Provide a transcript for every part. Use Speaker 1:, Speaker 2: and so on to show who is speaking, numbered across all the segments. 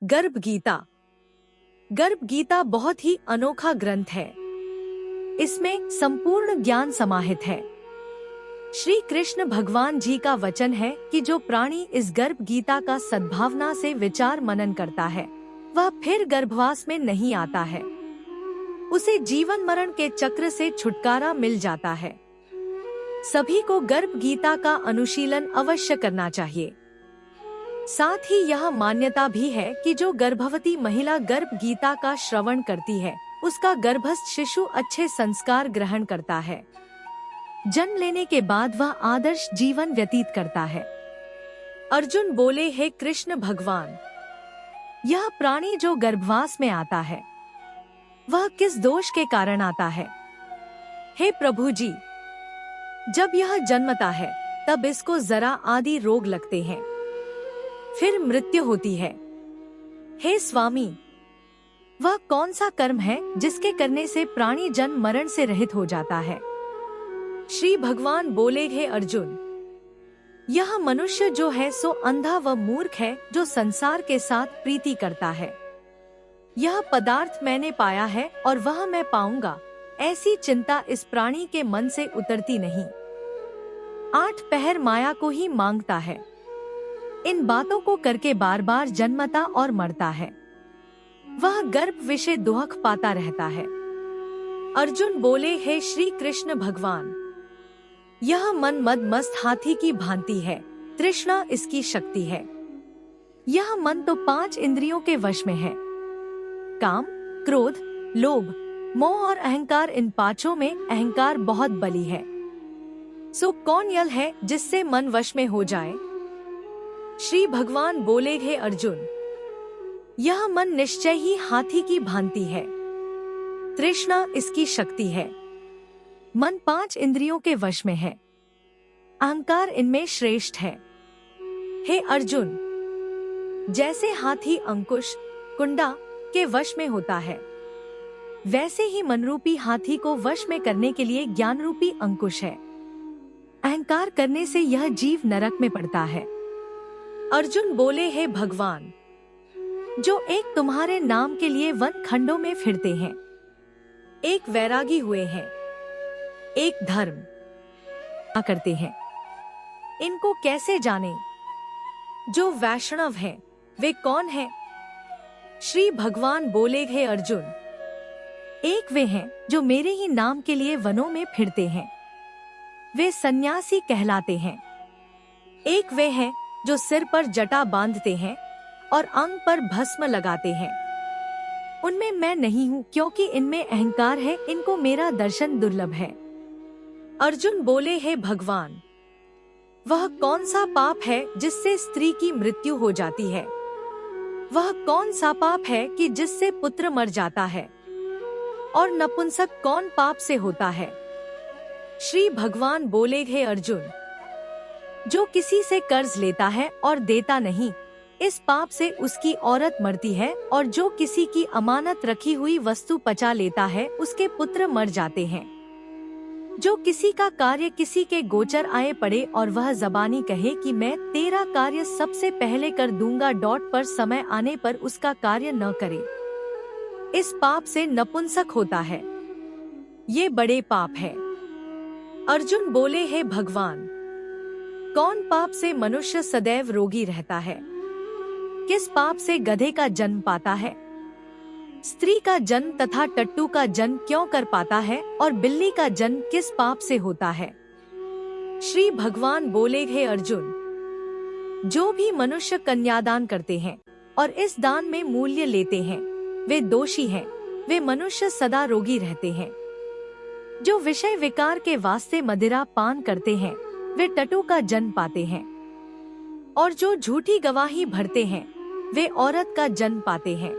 Speaker 1: गर्भ गीता। गर्भ गीता बहुत ही अनोखा ग्रंथ है। इसमें संपूर्ण ज्ञान समाहित है। श्री कृष्ण भगवान जी का वचन है कि जो प्राणी इस गर्भ गीता का सद्भावना से विचार मनन करता है वह फिर गर्भवास में नहीं आता है। उसे जीवन मरण के चक्र से छुटकारा मिल जाता है। सभी को गर्भ गीता का अनुशीलन अवश्य करना चाहिए। साथ ही यह मान्यता भी है कि जो गर्भवती महिला गर्भ गीता का श्रवण करती है उसका गर्भस्थ शिशु अच्छे संस्कार ग्रहण करता है। जन्म लेने के बाद वह आदर्श जीवन व्यतीत करता है। अर्जुन बोले, हे कृष्ण भगवान, यह प्राणी जो गर्भवास में आता है वह किस दोष के कारण आता है? हे प्रभु जी, जब यह जन्मता है तब इसको जरा आदि रोग लगते हैं, फिर मृत्यु होती है। हे स्वामी, वह कौन सा कर्म है जिसके करने से प्राणी जन्म मरण से रहित हो जाता है? श्री भगवान बोले, हे अर्जुन, यह मनुष्य जो है सो अंधा व मूर्ख है जो संसार के साथ प्रीति करता है। यह पदार्थ मैंने पाया है और वह मैं पाऊंगा, ऐसी चिंता इस प्राणी के मन से उतरती नहीं। 8 पहर माया को ही मांगता है। इन बातों को करके बार बार जन्मता और मरता है। वह गर्भ विषय दुख पाता रहता है। अर्जुन बोले, हे श्री कृष्ण भगवान, यह मन मद मस्त हाथी की भांति है, तृष्णा इसकी शक्ति है। यह मन तो 5 इंद्रियों के वश में है। काम, क्रोध, लोभ, मोह और अहंकार, इन 5 में अहंकार बहुत बली है। सो कौन यल है जिससे मन वश में हो जाए? श्री भगवान बोले, हे अर्जुन, यह मन निश्चय ही हाथी की भांति है, तृष्णा इसकी शक्ति है। मन 5 इंद्रियों के वश में है, अहंकार इनमें श्रेष्ठ है। हे अर्जुन, जैसे हाथी अंकुश कुंडा के वश में होता है, वैसे ही मनरूपी हाथी को वश में करने के लिए ज्ञान रूपी अंकुश है। अहंकार करने से यह जीव नरक में पड़ता है। अर्जुन बोले, हे भगवान, जो एक तुम्हारे नाम के लिए वन खंडों में फिरते हैं, एक वैरागी हुए हैं, एक धर्म करते हैं, इनको कैसे जाने? जो वैष्णव हैं, वे कौन हैं? श्री भगवान बोले, हे अर्जुन, एक वे हैं जो मेरे ही नाम के लिए वनों में फिरते हैं, वे सन्यासी कहलाते हैं। एक वे हैं जो सिर पर जटा बांधते हैं और अंग पर भस्म लगाते हैं। उनमें मैं नहीं हूँ, क्योंकि इनमें अहंकार है, इनको मेरा दर्शन दुर्लभ है। अर्जुन बोले, हे भगवान, वह कौन सा पाप है जिससे स्त्री की मृत्यु हो जाती है? वह कौन सा पाप है कि जिससे पुत्र मर जाता है? और नपुंसक कौन पाप से होता है? श्री भगवान बोले, हे अर्जुन, जो किसी से कर्ज लेता है और देता नहीं, इस पाप से उसकी औरत मरती है, और जो किसी की अमानत रखी हुई वस्तु पचा लेता है उसके पुत्र मर जाते हैं। जो किसी का कार्य किसी के गोचर आए पड़े और वह जबानी कहे कि मैं तेरा कार्य सबसे पहले कर दूंगा, डॉट पर समय आने पर उसका कार्य न करे, इस पाप से नपुंसक होता है। ये बड़े पाप है। अर्जुन बोले, हे भगवान, कौन पाप से मनुष्य सदैव रोगी रहता है? किस पाप से गधे का जन्म पाता है? स्त्री का जन्म तथा टट्टू का जन्म क्यों कर पाता है? और बिल्ली का जन्म किस पाप से होता है? श्री भगवान बोले, हे अर्जुन, जो भी मनुष्य कन्यादान करते हैं और इस दान में मूल्य लेते हैं, वे दोषी हैं, वे मनुष्य सदा रोगी रहते हैं। जो विषय विकार के वास्ते मदिरा पान करते हैं, वे टट्टू का जन्म पाते हैं। और जो झूठी गवाही भरते हैं, वे औरत का जन्म पाते हैं।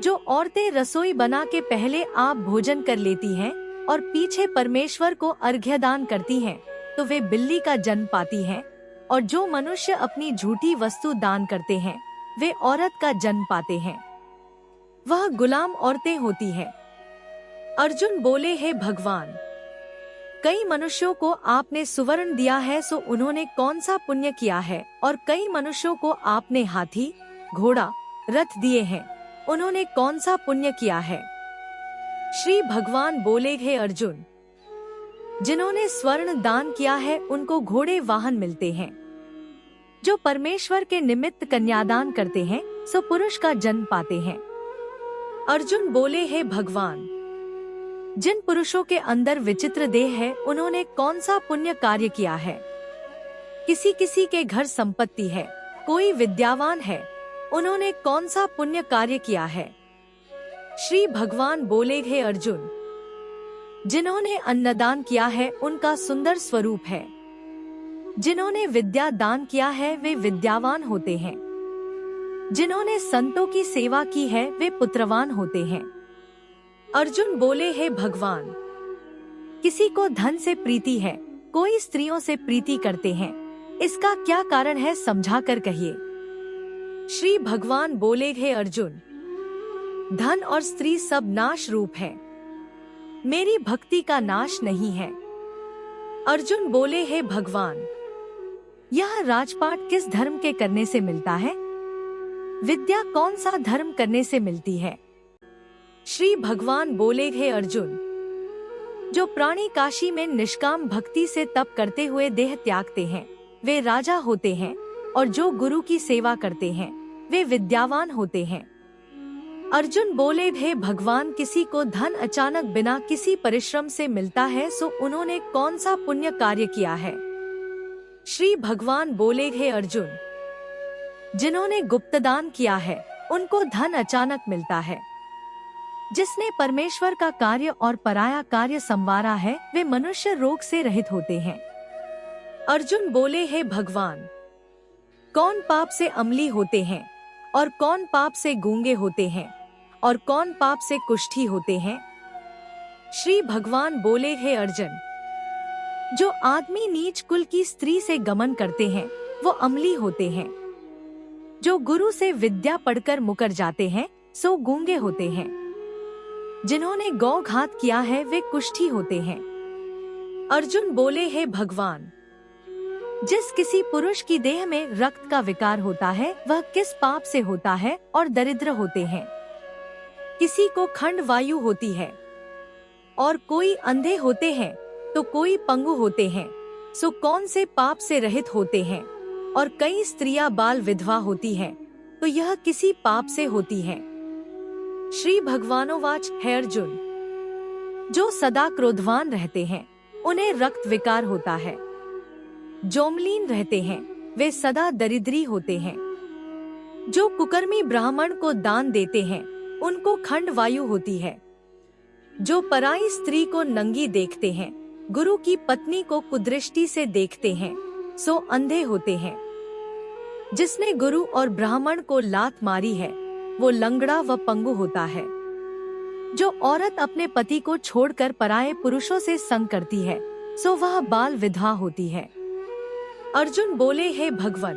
Speaker 1: जो औरतें रसोई बना के पहले आप भोजन कर लेती हैं और पीछे परमेश्वर को अर्घ्यदान करती हैं, तो वे बिल्ली का जन्म पाती हैं। और जो मनुष्य अपनी झूठी वस्तु दान करते हैं, वे औरत का जन्म पाते हैं। वह गुलाम औरतें होती हैं। अर्जुन बोले, हे भगवान, कई मनुष्यों को आपने सुवर्ण दिया है, सो उन्होंने कौन सा पुण्य किया है? और कई मनुष्यों को आपने हाथी, घोड़ा, रथ दिए हैं, उन्होंने कौन सा पुण्य किया है? श्री भगवान बोले, हे अर्जुन, जिन्होंने स्वर्ण दान किया है उनको घोड़े वाहन मिलते हैं। जो परमेश्वर के निमित्त कन्यादान करते हैं सो पुरुष का जन्म पाते हैं। अर्जुन बोले, हे भगवान, जिन पुरुषों के अंदर विचित्र देह है उन्होंने कौन सा पुण्य कार्य किया है? किसी किसी के घर संपत्ति है, कोई विद्यावान है, उन्होंने कौन सा पुण्य कार्य किया है? श्री भगवान बोले, हे अर्जुन, जिन्होंने अन्नदान किया है उनका सुंदर स्वरूप है। जिन्होंने विद्या दान किया है वे विद्यावान होते हैं। जिन्होंने संतों की सेवा की है वे पुत्रवान होते हैं। अर्जुन बोले, हे भगवान, किसी को धन से प्रीति है, कोई स्त्रियों से प्रीति करते हैं, इसका क्या कारण है समझा कर कहिए। श्री भगवान बोले, हे अर्जुन, धन और स्त्री सब नाश रूप है, मेरी भक्ति का नाश नहीं है। अर्जुन बोले, हे भगवान, यह राजपाट किस धर्म के करने से मिलता है? विद्या कौन सा धर्म करने से मिलती है? श्री भगवान बोले, हे अर्जुन, जो प्राणी काशी में निष्काम भक्ति से तप करते हुए देह त्यागते हैं वे राजा होते हैं, और जो गुरु की सेवा करते हैं वे विद्यावान होते हैं। अर्जुन बोले, हे भगवान, किसी को धन अचानक बिना किसी परिश्रम से मिलता है सो उन्होंने कौन सा पुण्य कार्य किया है? श्री भगवान बोले, हे अर्जुन, जिन्होंने गुप्तदान किया है उनको धन अचानक मिलता है। जिसने परमेश्वर का कार्य और पराया कार्य संवारा है वे मनुष्य रोग से रहित होते हैं। अर्जुन बोले, हे भगवान, कौन पाप से अम्ली होते हैं और कौन पाप से गूंगे होते हैं और कौन पाप से कुष्ठी होते हैं? श्री भगवान बोले, हे अर्जुन, जो आदमी नीच कुल की स्त्री से गमन करते हैं वो अम्ली होते हैं। जो गुरु से विद्या पढ़कर मुकर जाते हैं सो गूंगे होते हैं। जिन्होंने गौ घात किया है वे कुष्ठी होते हैं। अर्जुन बोले, हे भगवान, जिस किसी पुरुष की देह में रक्त का विकार होता है वह किस पाप से होता है और दरिद्र होते हैं? किसी को खंड वायु होती है और कोई अंधे होते हैं तो कोई पंगु होते हैं, सो कौन से पाप से रहित होते हैं? और कई स्त्रियां बाल विधवा होती हैं, तो यह किसी पाप से होती हैं? श्री भगवानोवाच, हे अर्जुन, जो सदा क्रोधवान रहते हैं उन्हें रक्त विकार होता है। जो मलिन रहते हैं वे सदा दरिद्री होते हैं। जो कुकर्मी ब्राह्मण को दान देते हैं उनको खंड वायु होती है। जो पराई स्त्री को नंगी देखते हैं, गुरु की पत्नी को कुदृष्टि से देखते हैं, सो अंधे होते हैं। जिसने गुरु और ब्राह्मण को लात मारी है वो लंगड़ा व पंगु होता है। जो औरत अपने पति को छोड़कर पराये पुरुषों से संग करती है सो वह बाल विधवा होती है। अर्जुन बोले, हे भगवन,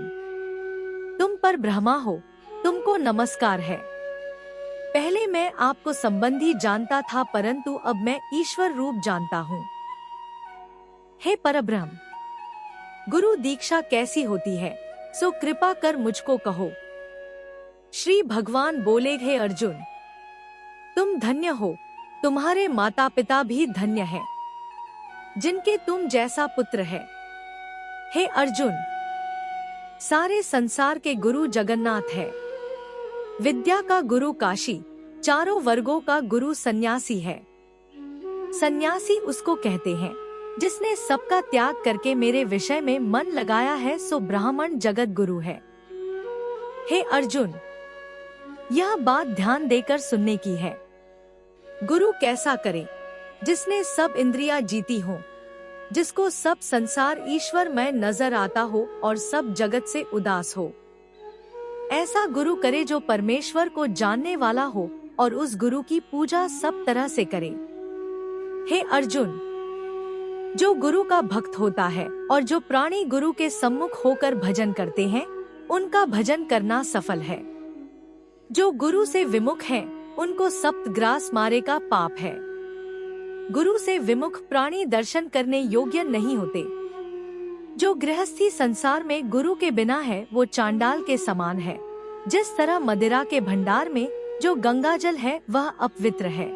Speaker 1: तुम पर ब्रह्मा हो, तुमको नमस्कार है। पहले मैं आपको संबंधी जानता था परंतु अब मैं ईश्वर रूप जानता हूँ। हे परब्रह्म, गुरु दीक्षा कैसी होती है सो कृपा कर मुझको कहो। श्री भगवान बोले, हे अर्जुन, तुम धन्य हो, तुम्हारे माता पिता भी धन्य हैं, जिनके तुम जैसा पुत्र है। हे अर्जुन, सारे संसार के गुरु जगन्नाथ है। विद्या का गुरु काशी, चारों वर्गों का गुरु सन्यासी है। सन्यासी उसको कहते हैं जिसने सबका त्याग करके मेरे विषय में मन लगाया है, सो ब्राह्मण जगत गुरु है। हे अर्जुन, यह बात ध्यान देकर सुनने की है। गुरु कैसा करे? जिसने सब इंद्रियां जीती हो, जिसको सब संसार ईश्वर में नजर आता हो और सब जगत से उदास हो। ऐसा गुरु करे जो परमेश्वर को जानने वाला हो और उस गुरु की पूजा सब तरह से करे। हे अर्जुन, जो गुरु का भक्त होता है और जो प्राणी गुरु के सम्मुख होकर भजन करते हैं उनका भजन करना सफल है। जो गुरु से विमुख हैं, उनको सप्तग्रास मारे का पाप है। गुरु से विमुख प्राणी दर्शन करने योग्य नहीं होते। जो गृहस्थी संसार में गुरु के बिना है वो चांडाल के समान है। जिस तरह मदिरा के भंडार में जो गंगाजल है वह अपवित्र है,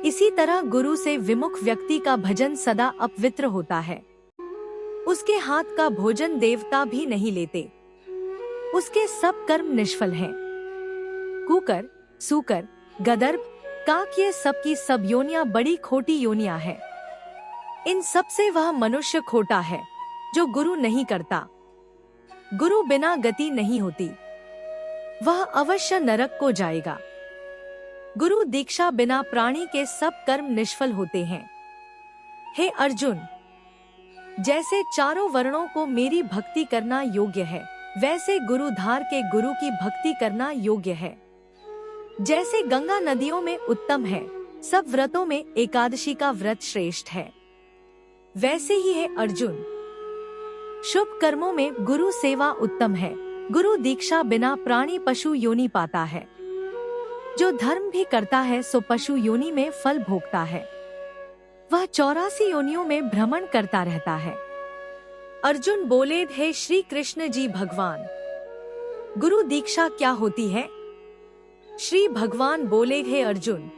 Speaker 1: इसी तरह गुरु से विमुख व्यक्ति का भजन सदा अपवित्र होता है। उसके हाथ का भोजन देवता भी नहीं लेते, उसके सब कर्म निष्फल हैं। कुकर, सूकर, गदर्भ, काक ये सब की सब योनियां बड़ी खोटी योनियां हैं। इन सब से वह मनुष्य खोटा है जो गुरु नहीं करता। गुरु बिना गति नहीं होती, वह अवश्य नरक को जाएगा। गुरु दीक्षा बिना प्राणी के सब कर्म निष्फल होते हैं। हे अर्जुन, जैसे चारों वर्णों को मेरी भक्ति करना योग्य है, वैसे गुरुधार के गुरु की भक्ति करना योग्य है। जैसे गंगा नदियों में उत्तम है, सब व्रतों में एकादशी का व्रत श्रेष्ठ है, वैसे ही है अर्जुन, शुभ कर्मों में गुरु सेवा उत्तम है। गुरु दीक्षा बिना प्राणी पशु योनि पाता है। जो धर्म भी करता है सो पशु योनि में फल भोगता है। वह 84 योनियों में भ्रमण करता रहता है। अर्जुन बोले, हे श्री कृष्ण जी भगवान, गुरु दीक्षा क्या होती है? श्री भगवान बोले, हे अर्जुन,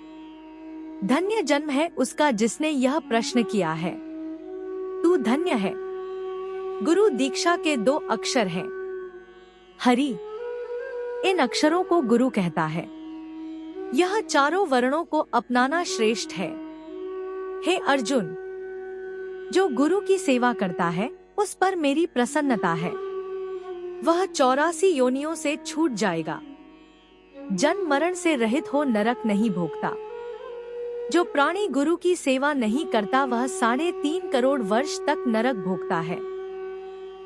Speaker 1: धन्य जन्म है उसका जिसने यह प्रश्न किया है। तू धन्य है। गुरु दीक्षा के 2 अक्षर हैं, हरि। इन अक्षरों को गुरु कहता है। यह चारों वर्णों को अपनाना श्रेष्ठ है। हे अर्जुन, जो गुरु की सेवा करता है उस पर मेरी प्रसन्नता है। वह 84 योनियों से छूट जाएगा, जन्म मरण से रहित हो नरक नहीं भोगता। जो प्राणी गुरु की सेवा नहीं करता वह 3.5 करोड़ वर्ष तक नरक भोगता है।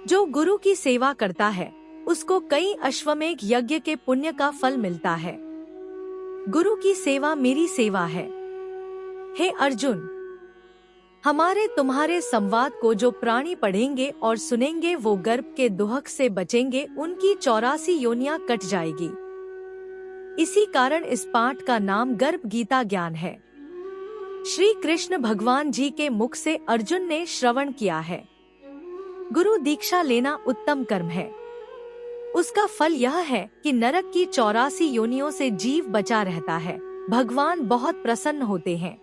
Speaker 1: जो गुरु की सेवा करता है उसको कई अश्वमेघ यज्ञ के पुण्य का फल मिलता है। गुरु की सेवा मेरी सेवा है। हे अर्जुन, हमारे तुम्हारे संवाद को जो प्राणी पढ़ेंगे और सुनेंगे वो गर्भ के दुहक से बचेंगे, उनकी 84 योनियां कट जाएगी। इसी कारण इस पाठ का नाम गर्भ गीता ज्ञान है। श्री कृष्ण भगवान जी के मुख से अर्जुन ने श्रवण किया है। गुरु दीक्षा लेना उत्तम कर्म है। उसका फल यह है कि नरक की 84 योनियों से जीव बचा रहता है। भगवान बहुत प्रसन्न होते हैं।